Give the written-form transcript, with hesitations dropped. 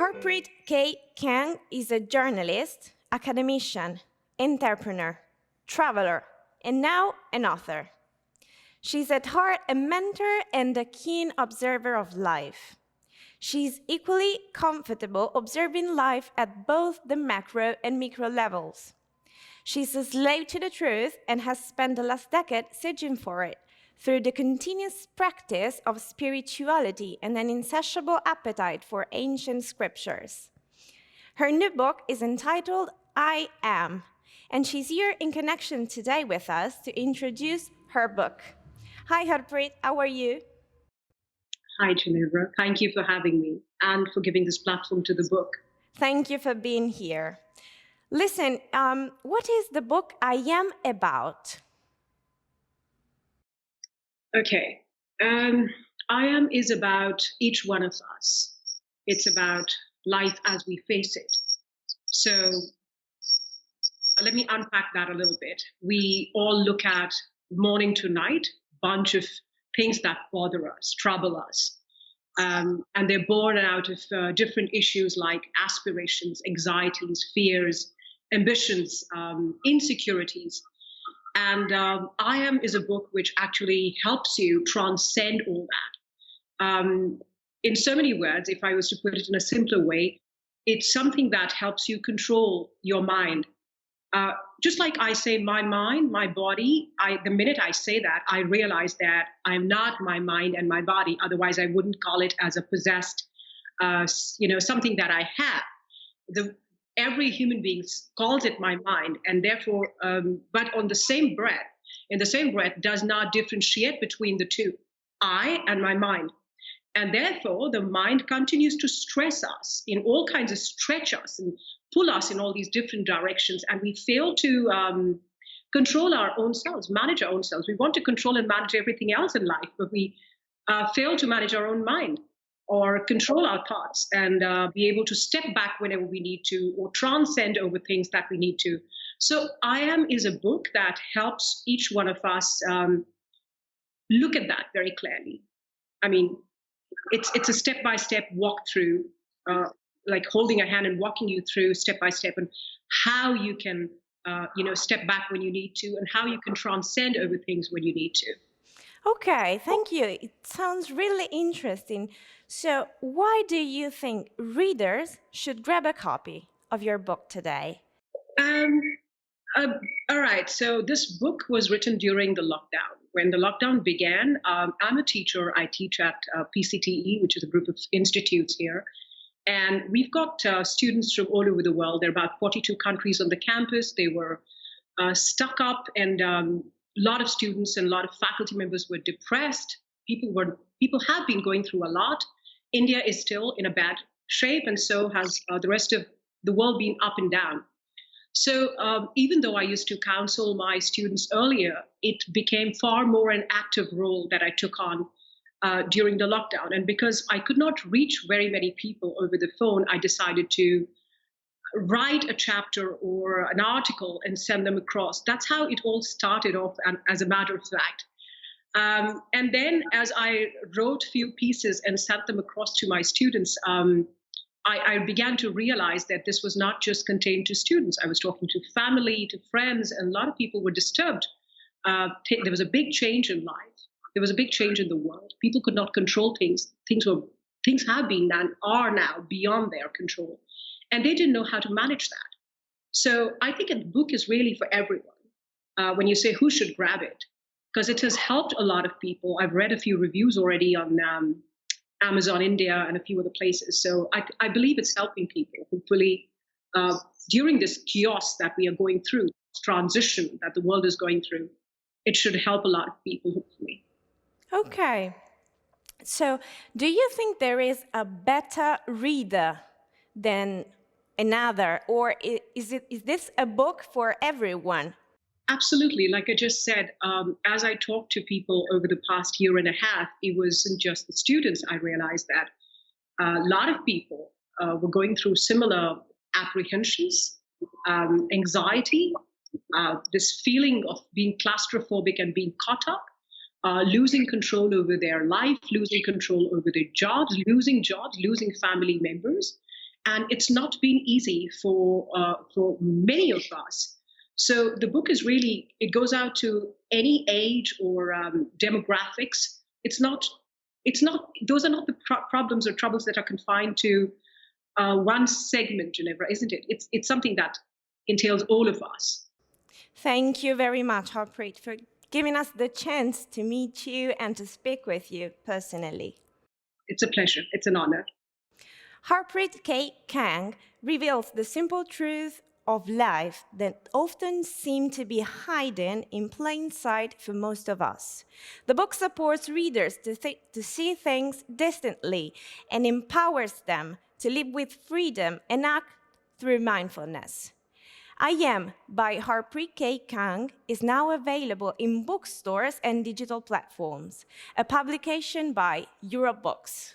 Harpreet K Kang is a journalist, academician, entrepreneur, traveler, and now an author. She's at heart a mentor and a keen observer of life. She's equally comfortable observing life at both the macro and micro levels. She's a slave to the truth and has spent the last decade searching for it through the continuous practice of spirituality and an insatiable appetite for ancient scriptures. Her new book is entitled I Am, and she's here in connection today with us to introduce her book. Hi, Harpreet, how are you? Hi, Ginevra. Thank you for having me and for giving this platform to the book. Thank you for being here. Listen, what is the book I Am about? Okay. I Am is about each one of us. It's about life as we face it. So let me unpack that a little bit. We all look at morning to night, bunch of things that bother us, trouble us. And they're born out of different issues like aspirations, anxieties, fears, ambitions, insecurities. And I Am is a book which actually helps you transcend all that. In so many words, if I was to put it in a simpler way, it's something that helps you control your mind. Just like I say, my mind, my body, the minute I say that, I realize that I'm not my mind and my body. Otherwise, I wouldn't call it as a possessed, something that I have. Every human being calls it my mind, and therefore, but in the same breath, does not differentiate between the two, I and my mind. And therefore, the mind continues to stress us in all kinds of stretch us and pull us in all these different directions. And we fail to control our own selves, manage our own selves. We want to control and manage everything else in life, but we fail to manage our own mind or control our thoughts and be able to step back whenever we need to or transcend over things that we need to. So I Am is a book that helps each one of us look at that very clearly. I mean, it's a step-by-step walkthrough, like holding a hand and walking you through step-by-step and how you can, step back when you need to and how you can transcend over things when you need to. Okay, thank you. It sounds really interesting. So why do you think readers should grab a copy of your book today? All right, so this book was written during the lockdown. When the lockdown began, I'm a teacher. I teach at PCTE, which is a group of institutes here. And we've got students from all over the world. There are about 42 countries on the campus. They were stuck up, and a lot of students and a lot of faculty members were depressed. People have been going through a lot. India is still in a bad shape, and so has the rest of the world been up and down. So even though I used to counsel my students earlier, it became far more an active role that I took on during the lockdown. And because I could not reach very many people over the phone, I decided to write a chapter or an article and send them across. That's how it all started off, as a matter of fact. And then as I wrote a few pieces and sent them across to my students, I began to realize that this was not just contained to students. I was talking to family, to friends, and a lot of people were disturbed. There was a big change in life. There was a big change in the world. People could not control things. Things have been and are now beyond their control. And they didn't know how to manage that. So I think a book is really for everyone. When you say who should grab it, because it has helped a lot of people. I've read a few reviews already on Amazon India and a few other places. So I believe it's helping people, hopefully, during this chaos that we are going through, transition that the world is going through. It should help a lot of people, hopefully. Okay. So do you think there is a better reader than another, or is this a book for everyone? Absolutely. Like I just said, as I talked to people over the past year and a half, it wasn't just the students. I realized that a lot of people were going through similar apprehensions, anxiety, this feeling of being claustrophobic and being caught up, losing control over their life, losing control over their jobs, losing family members. And it's not been easy for many of us. So the book is really, it goes out to any age or demographics. It's not those are not the problems or troubles that are confined to one segment, Ginevra, isn't it? It's something that entails all of us. Thank you very much, Harpreet, for giving us the chance to meet you and to speak with you personally. It's a pleasure. It's an honor. Harpreet K Kang reveals the simple truth of life that often seem to be hidden in plain sight for most of us. The book supports readers to see things distantly and empowers them to live with freedom and act through mindfulness. I Am by Harpreet K Kang is now available in bookstores and digital platforms, a publication by Europe Books.